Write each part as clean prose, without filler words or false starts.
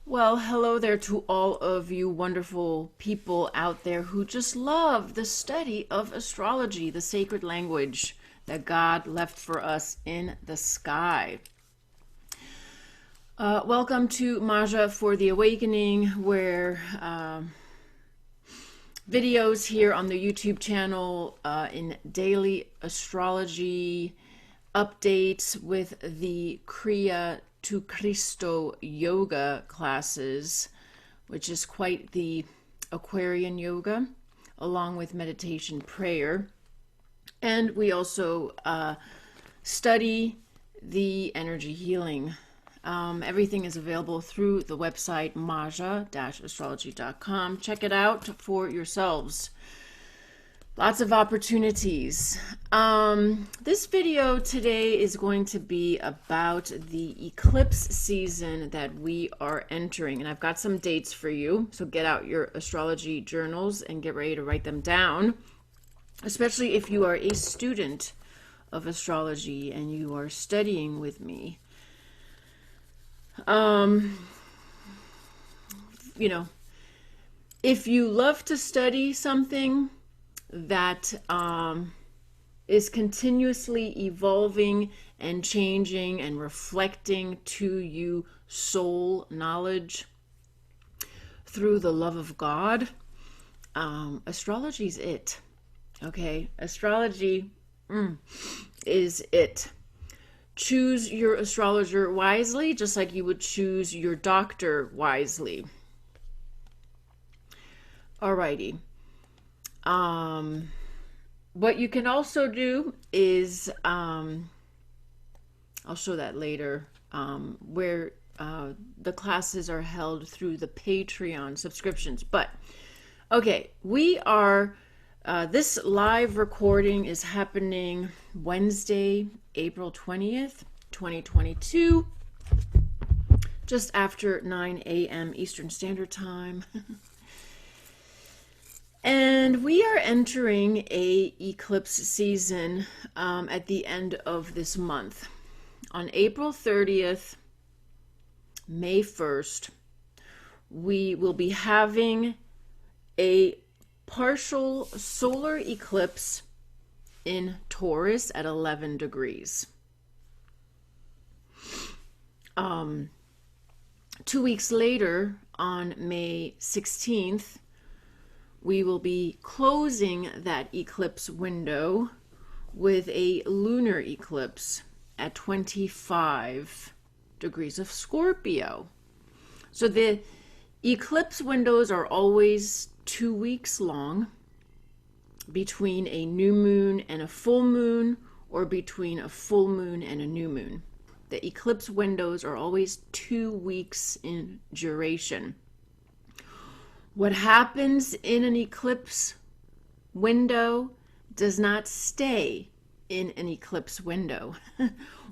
Well, hello there to all of you wonderful people out there who just love the study of astrology, the sacred language that God left for us in the sky. Welcome to Maja for the Awakening, where videos here on the YouTube channel in daily astrology updates with the Kriya to Christo yoga classes, which is quite the Aquarian yoga, along with meditation prayer. And we also study the energy healing. Everything is available through the website maja-astrology.com. Check it out for yourselves. Lots of opportunities. This video today is going to be about the eclipse season that we are entering. And I've got some dates for you. So get out your astrology journals and get ready to write them down. Especially if you are a student of astrology and you are studying with me. If you love to study something that is continuously evolving and changing and reflecting to you soul knowledge through the love of God, astrology's it. Okay, astrology is it. Choose your astrologer wisely, just like you would choose your doctor wisely. Alrighty. What you can also do is, I'll show that later, where the classes are held through the Patreon subscriptions. But, okay, we are, this live recording is happening Wednesday, April 20th, 2022, just after 9 a.m. Eastern Standard Time. And we are entering a eclipse season at the end of this month. On April 30th, May 1st, we will be having a partial solar eclipse in Taurus at 11 degrees. 2 weeks later, on May 16th, we will be closing that eclipse window with a lunar eclipse at 25 degrees of Scorpio. So the eclipse windows are always 2 weeks long, between a new moon and a full moon, or between a full moon and a new moon. The eclipse windows are always 2 weeks in duration. What happens in an eclipse window does not stay in an eclipse window.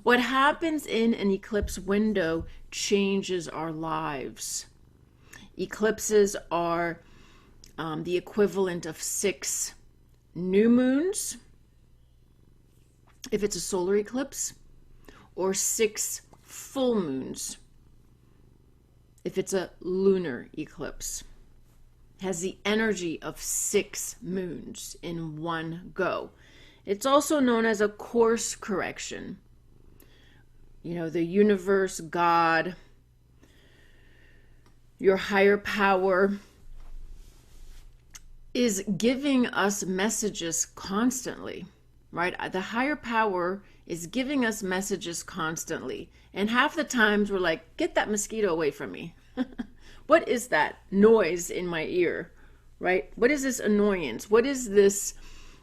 What happens in an eclipse window changes our lives. Eclipses are the equivalent of 6 new moons, if it's a solar eclipse, or 6 full moons, if it's a lunar eclipse. It has the energy of 6 moons in one go. It's also known as a course correction. You know, the universe, God, your higher power is giving us messages constantly, right? The higher power is giving us messages constantly. And half the times we're like, get that mosquito away from me. What is that noise in my ear, right? What is this annoyance? What is this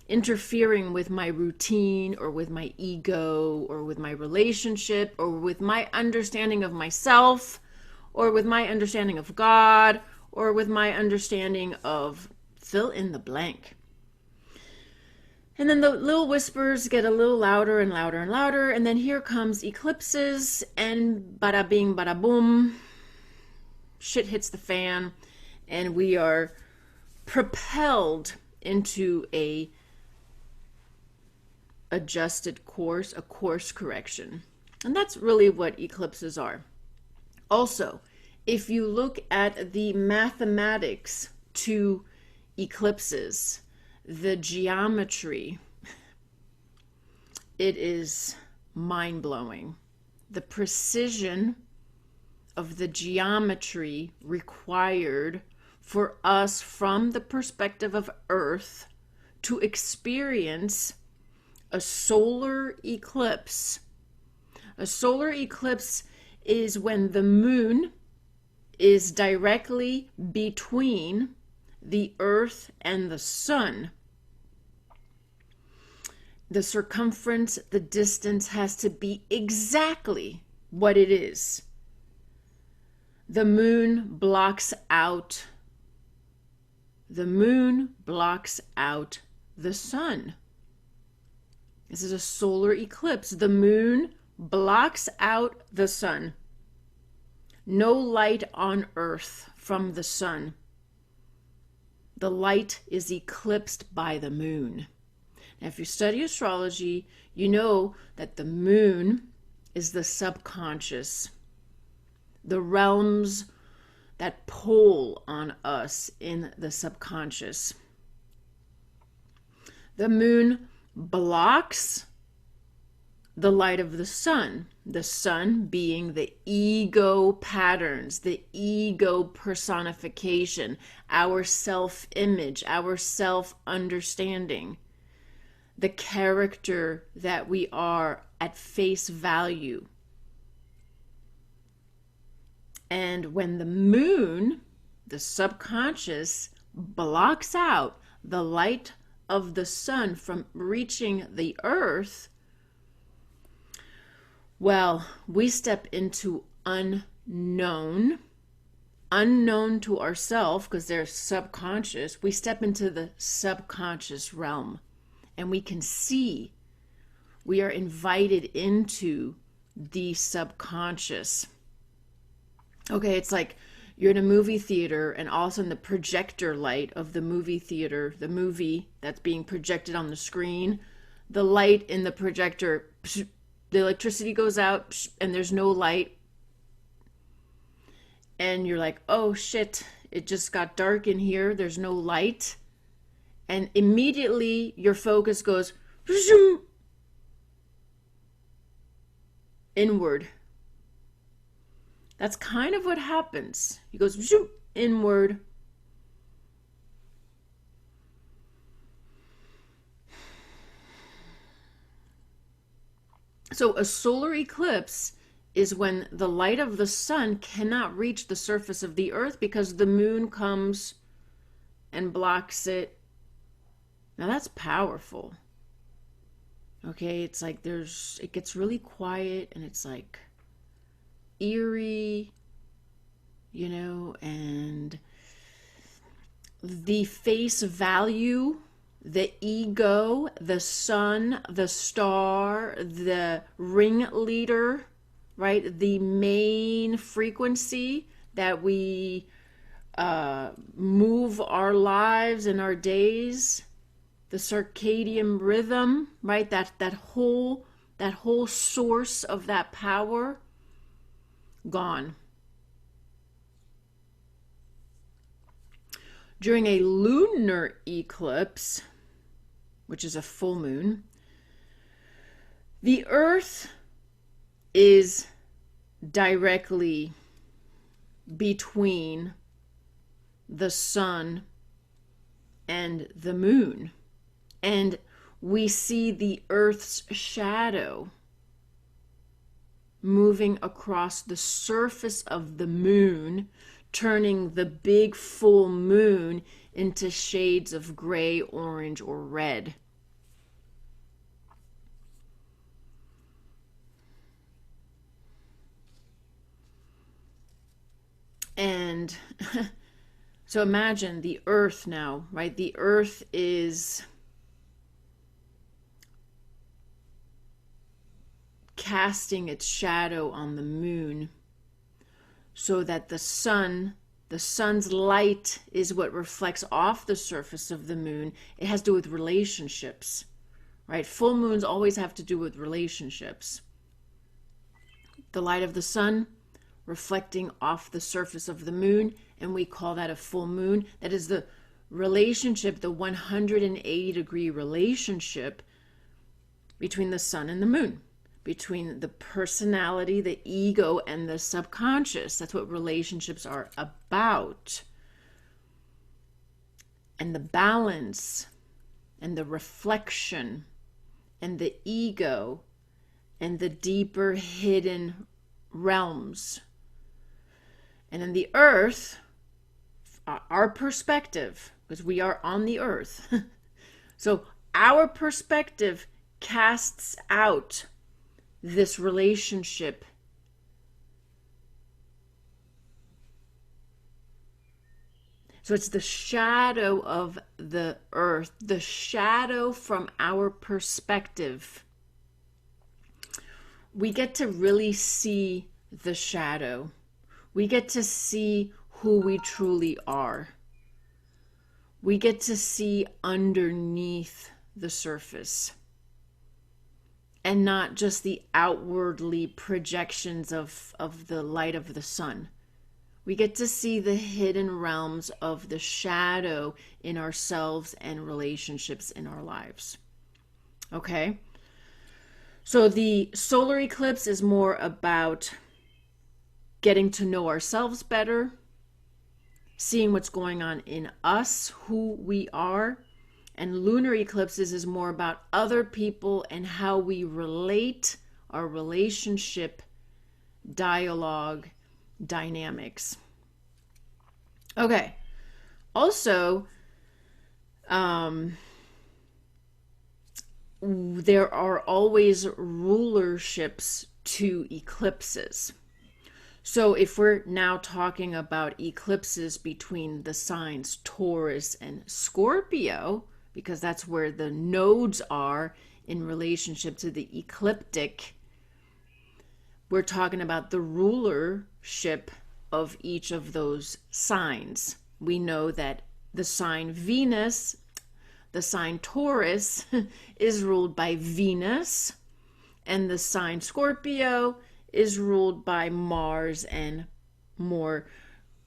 interfering with my routine or with my ego or with my relationship or with my understanding of myself or with my understanding of God or with my understanding of fill in the blank. And then the little whispers get a little louder and louder and louder. And then here comes eclipses and bada bing, bada boom. Shit hits the fan and we are propelled into a adjusted course, a course correction. And that's really what eclipses are. Also, If you look at the mathematics to eclipses, the geometry, it is mind-blowing. The precision of the geometry required for us from the perspective of Earth to experience a solar eclipse. A solar eclipse is when the moon is directly between the Earth and the sun. The circumference, the distance has to be exactly what it is. The moon blocks out the sun. This is a solar eclipse. The moon blocks out the sun. No light on Earth from the sun. The light is eclipsed by the moon. Now, if you study astrology, you know that the moon is the subconscious, the realms that pull on us in the subconscious. The moon blocks the light of the sun being the ego patterns, the ego personification, our self-image, our self-understanding, the character that we are at face value. And when the moon, the subconscious, blocks out the light of the sun from reaching the earth, well, we step into unknown to ourselves, because they're subconscious. We step into the subconscious realm, and we can see, we are invited into the subconscious. Okay, it's like you're in a movie theater, and all of a sudden the projector light of the movie theater, the movie that's being projected on the screen, the light in the projector, the electricity goes out and there's no light. And you're like, oh shit, it just got dark in here. There's no light. And immediately your focus goes inward. That's kind of what happens. He goes inward. So a solar eclipse is when the light of the sun cannot reach the surface of the earth because the moon comes and blocks it. Now that's powerful. Okay, it's like it gets really quiet, and it's like eerie, you know, and the face value, the ego, the sun, the star, the ringleader, right? The main frequency that we move our lives and our days, the circadian rhythm, right? That whole source of that power, gone. During a lunar eclipse, which is a full moon, the earth is directly between the sun and the moon. And we see the earth's shadow moving across the surface of the moon, turning the big full moon into shades of gray, orange, or red. And so imagine the earth now, right? The earth is casting its shadow on the moon, so that the sun's light is what reflects off the surface of the moon. It has to do with relationships, right? Full moons always have to do with relationships. The light of the sun reflecting off the surface of the moon, and we call that a full moon. That is the relationship, the 180-degree relationship between the sun and the moon, between the personality, the ego, and the subconscious. That's what relationships are about. And the balance and the reflection and the ego and the deeper hidden realms. And in the earth, our perspective, because we are on the earth, so our perspective casts out this relationship. So it's the shadow of the earth, the shadow from our perspective. We get to really see the shadow. We get to see who we truly are. We get to see underneath the surface and not just the outwardly projections of the light of the sun. We get to see the hidden realms of the shadow in ourselves and relationships in our lives. Okay? So the solar eclipse is more about getting to know ourselves better, seeing what's going on in us, who we are. And lunar eclipses is more about other people and how we relate, our relationship, dialogue, dynamics. Okay. Also, there are always rulerships to eclipses. So if we're now talking about eclipses between the signs Taurus and Scorpio, because that's where the nodes are in relationship to the ecliptic, we're talking about the rulership of each of those signs. We know that the sign Venus, the sign Taurus, is ruled by Venus, and the sign Scorpio is ruled by Mars and more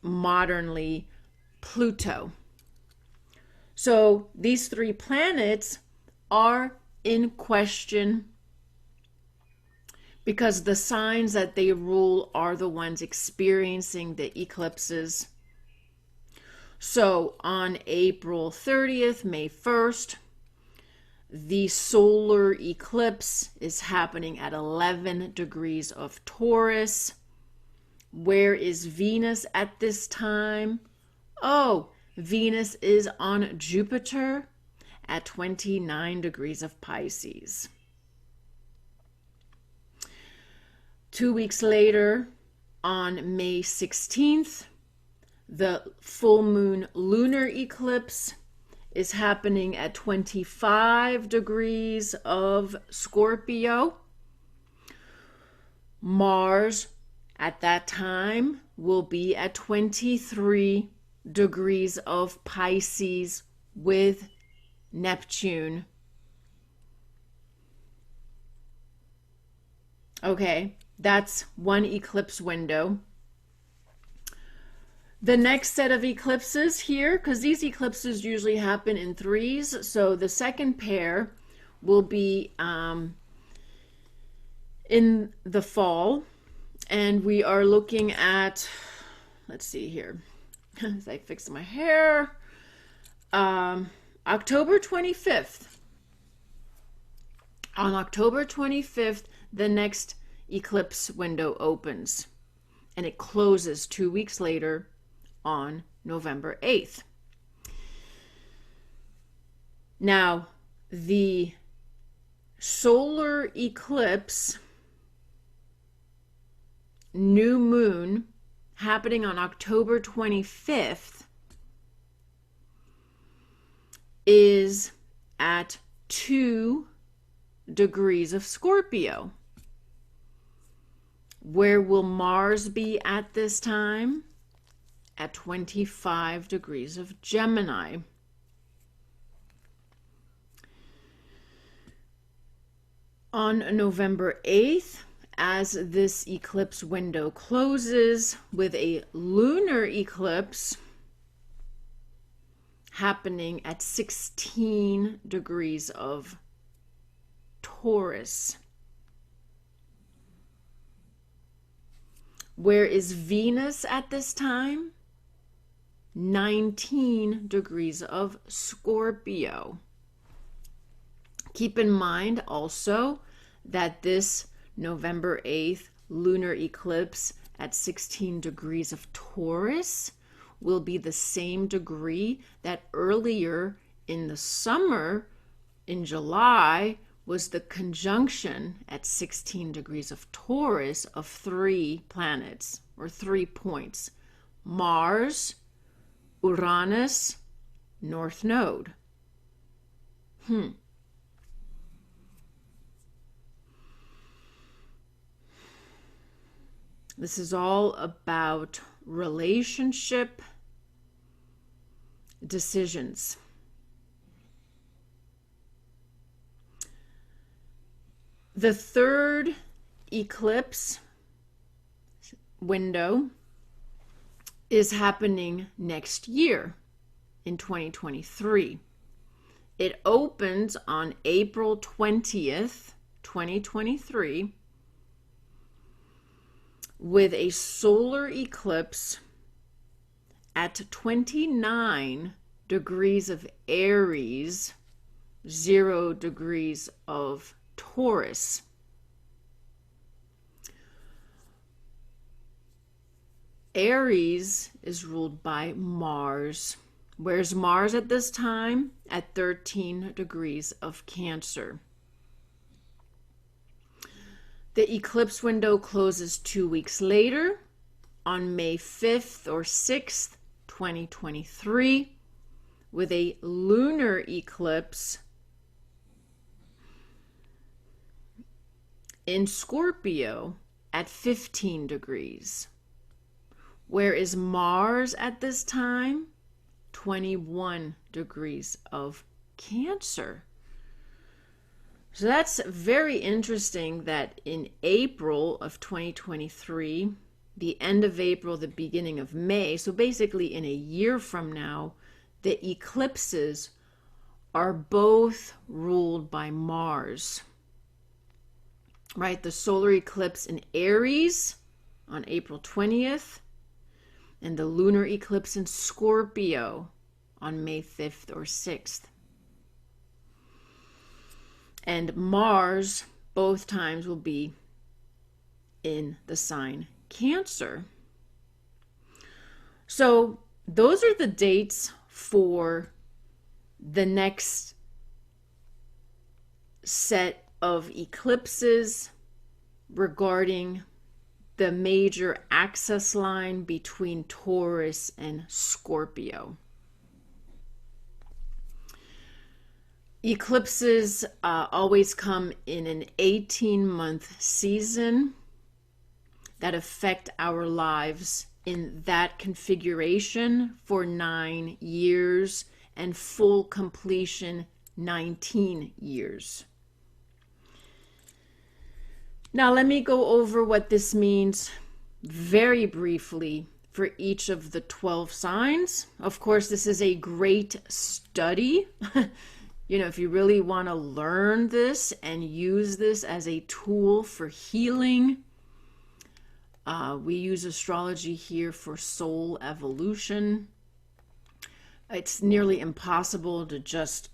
modernly Pluto. So these three planets are in question because the signs that they rule are the ones experiencing the eclipses. So on April 30th, May 1st, the solar eclipse is happening at 11 degrees of Taurus. Where is Venus at this time? Oh, Venus is on Jupiter at 29 degrees of Pisces. 2 weeks later, on May 16th, the full moon lunar eclipse is happening at 25 degrees of Scorpio. Mars at that time will be at 23 degrees of Pisces with Neptune. Okay, that's one eclipse window. The next set of eclipses here, because these eclipses usually happen in threes, so the second pair will be in the fall, and we are looking at, let's see here, as I fix my hair, October 25th. On October 25th, the next eclipse window opens, and it closes 2 weeks later on November 8th. Now, the solar eclipse new moon happening on October 25th is at 2 degrees of Scorpio. Where will Mars be at this time? At 25 degrees of Gemini. On November 8th, as this eclipse window closes with a lunar eclipse happening at 16 degrees of Taurus. Where is Venus at this time? 19 degrees of Scorpio. Keep in mind also that this November 8th lunar eclipse at 16 degrees of Taurus will be the same degree that earlier in the summer, in July, was the conjunction at 16 degrees of Taurus of 3 planets, or 3 points: Mars, Uranus, North Node. This is all about relationship decisions. The third eclipse window is happening next year in 2023. It opens on April 20th, 2023, with a solar eclipse at 29 degrees of Aries, 0 degrees of Taurus. Aries is ruled by Mars. Where's Mars at this time? At 13 degrees of Cancer. The eclipse window closes 2 weeks later on May 5th or 6th, 2023, with a lunar eclipse in Scorpio at 15 degrees. Where is Mars at this time? 21 degrees of Cancer. So that's very interesting that in April of 2023, the end of April, the beginning of May, so basically in a year from now, the eclipses are both ruled by Mars. Right? The solar eclipse in Aries on April 20th, and the lunar eclipse in Scorpio on May 5th or 6th. And Mars, both times, will be in the sign Cancer. So those are the dates for the next set of eclipses regarding the major axis line between Taurus and Scorpio. Eclipses always come in an 18-month season that affect our lives in that configuration for 9 years, and full completion 19 years. Now let me go over what this means very briefly for each of the 12 signs. Of course, this is a great study. You know, if you really want to learn this and use this as a tool for healing, we use astrology here for soul evolution. It's nearly impossible to just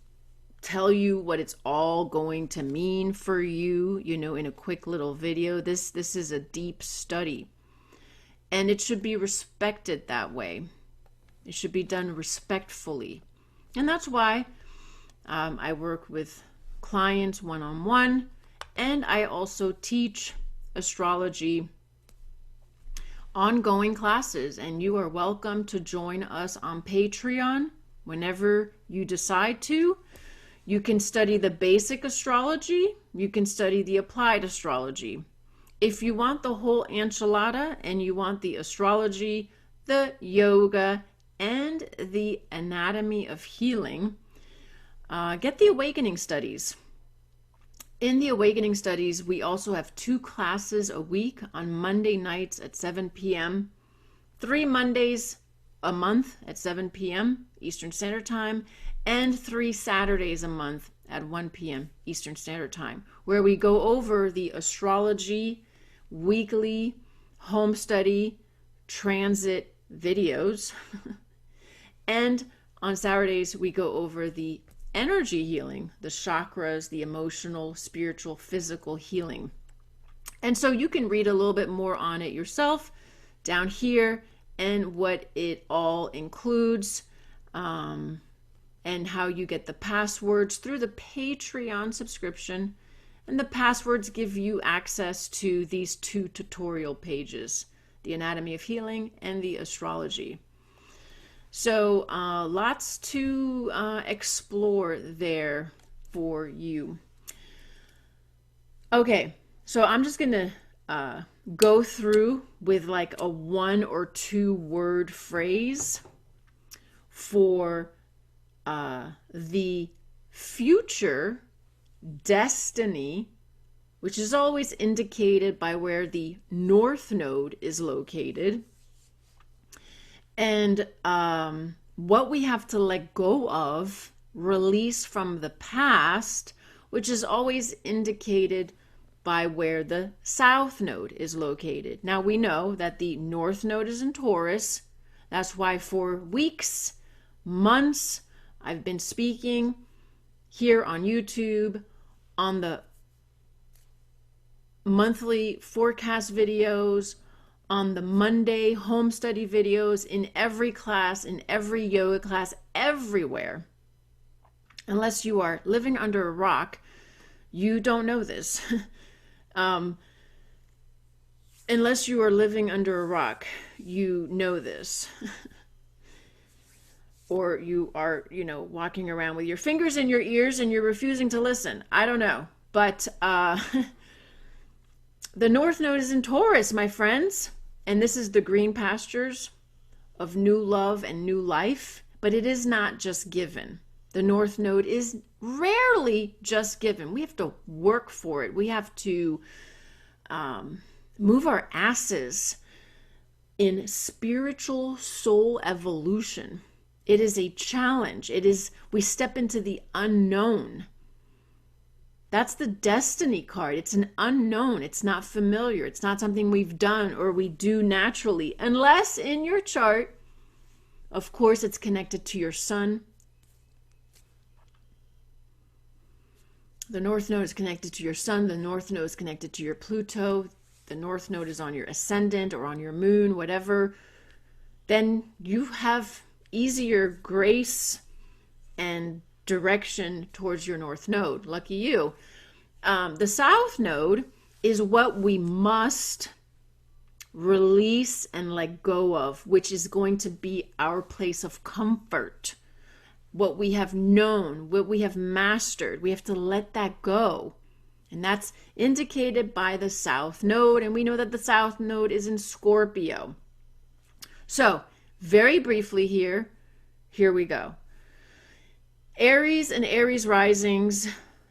tell you what it's all going to mean for you, you know, in a quick little video. This is a deep study, and it should be respected that way. It should be done respectfully. And that's why I work with clients one-on-one, and I also teach astrology ongoing classes, and you are welcome to join us on Patreon whenever you decide to. You can study the basic astrology, you can study the applied astrology. If you want the whole enchilada and you want the astrology, the yoga, and the anatomy of healing, get the awakening studies. In the Awakening Studies, we also have 2 classes a week on Monday nights at 7 p.m., 3 Mondays a month at 7 p.m. Eastern Standard Time, and 3 Saturdays a month at 1 p.m. Eastern Standard Time, where we go over the astrology weekly home study transit videos. And on Saturdays, we go over the energy healing, the chakras, the emotional, spiritual, physical healing. And so you can read a little bit more on it yourself down here and what it all includes, and how you get the passwords through the Patreon subscription. And the passwords give you access to these 2 tutorial pages, the Anatomy of Healing and the Astrology. So lots to explore there for you. Okay, so I'm just going to go through with like a 1 or 2 word phrase for the future destiny, which is always indicated by where the North Node is located, and what we have to let go of, release from the past, which is always indicated by where the South Node is located. Now we know that the North Node is in Taurus. That's why for weeks, months, I've been speaking here on YouTube, on the monthly forecast videos, on the Monday home study videos, in every class, in every yoga class, everywhere. Unless you are living under a rock, you don't know this. Unless you are living under a rock, you know this. Or you are, walking around with your fingers in your ears and you're refusing to listen. I don't know. But the North Node is in Taurus, my friends. And this is the green pastures of new love and new life. But it is not just given. The North Node is rarely just given. We have to work for it. We have to move our asses in spiritual soul evolution. It is a challenge. We step into the unknown. That's the destiny card. It's an unknown. It's not familiar. It's not something we've done or we do naturally, unless in your chart, of course, it's connected to your sun. The North Node is connected to your sun. The North Node is connected to your Pluto. The North Node is on your ascendant or on your moon, whatever. Then you have easier grace and direction towards your North Node. Lucky you. The South Node is what we must release and let go of, which is going to be our place of comfort. What we have known, what we have mastered, we have to let that go. And that's indicated by the South Node. And we know that the South Node is in Scorpio. So, very briefly here we go. Aries and Aries risings,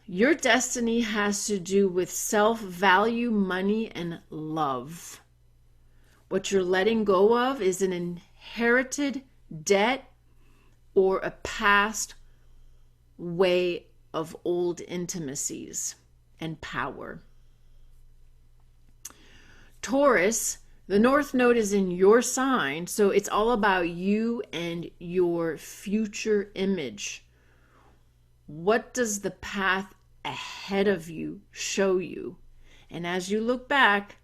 your destiny has to do with self-value, money, and love. What you're letting go of is an inherited debt or a past way of old intimacies and power. Taurus, the North Node is in your sign, so it's all about you and your future image. What does the path ahead of you show you? And as you look back,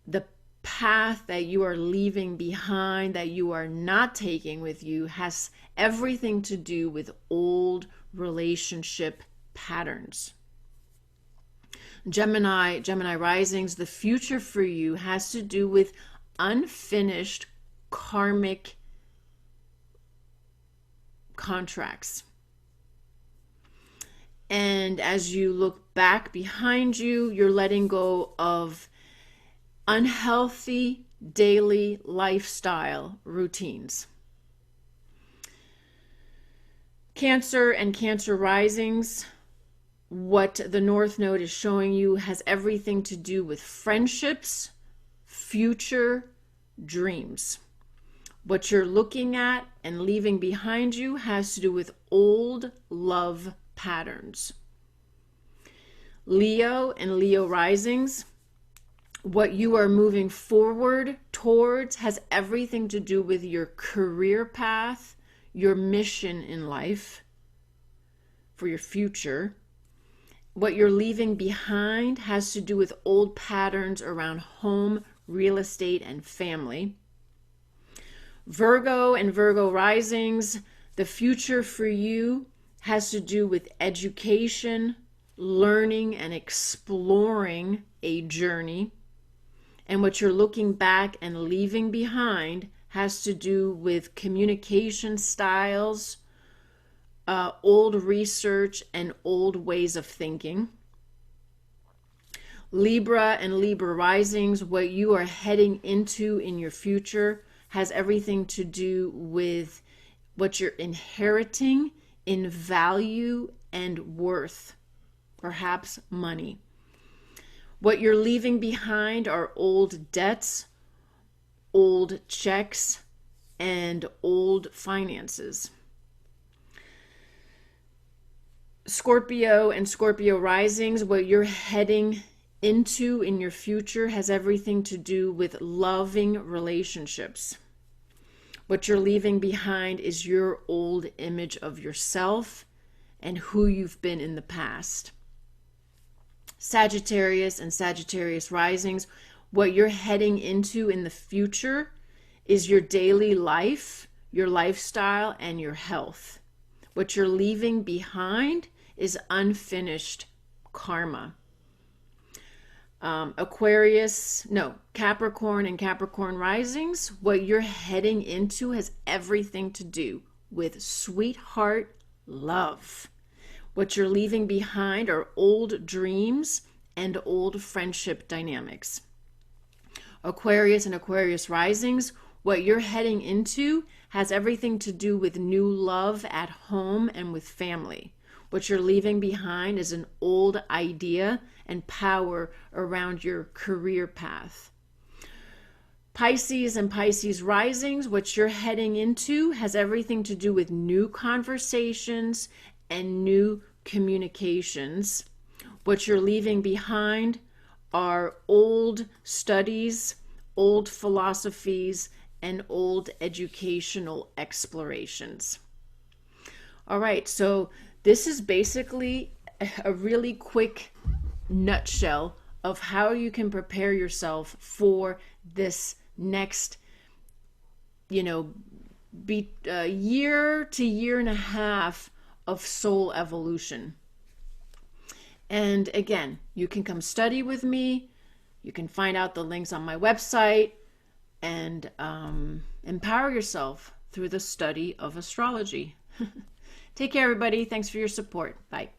the path that you are leaving behind, that you are not taking with you, has everything to do with old relationship patterns. Gemini risings, the future for you has to do with unfinished karmic contracts. And as you look back behind you, you're letting go of unhealthy daily lifestyle routines. Cancer and Cancer risings, What the North Node is showing you has everything to do with friendships, future, dreams. What you're looking at and leaving behind you has to do with old love patterns. Leo and Leo risings, what you are moving forward towards has everything to do with your career path, your mission in life, for your future. What you're leaving behind has to do with old patterns around home, real estate, and family. Virgo and Virgo risings, the future for you has to do with education, learning, and exploring a journey. And what you're looking back and leaving behind has to do with communication styles, old research, and old ways of thinking. Libra and Libra risings, what you are heading into in your future has everything to do with what you're inheriting in value and worth, perhaps money. What you're leaving behind are old debts, old checks, and old finances. Scorpio and Scorpio risings, what you're heading into in your future has everything to do with loving relationships. What you're leaving behind is your old image of yourself and who you've been in the past. Sagittarius and Sagittarius risings, what you're heading into in the future is your daily life, your lifestyle, and your health. What you're leaving behind is unfinished karma. Capricorn and Capricorn risings, what you're heading into has everything to do with sweetheart love. What you're leaving behind are old dreams and old friendship dynamics. Aquarius and Aquarius risings, what you're heading into has everything to do with new love at home and with family. What you're leaving behind is an old idea and power around your career path. Pisces and Pisces risings, what you're heading into has everything to do with new conversations and new communications. What you're leaving behind are old studies, old philosophies, and old educational explorations. All right, so this is basically a really quick nutshell of how you can prepare yourself for this next, year to year and a half of soul evolution. And again, you can come study with me. You can find out the links on my website and empower yourself through the study of astrology. Take care, everybody. Thanks for your support. Bye.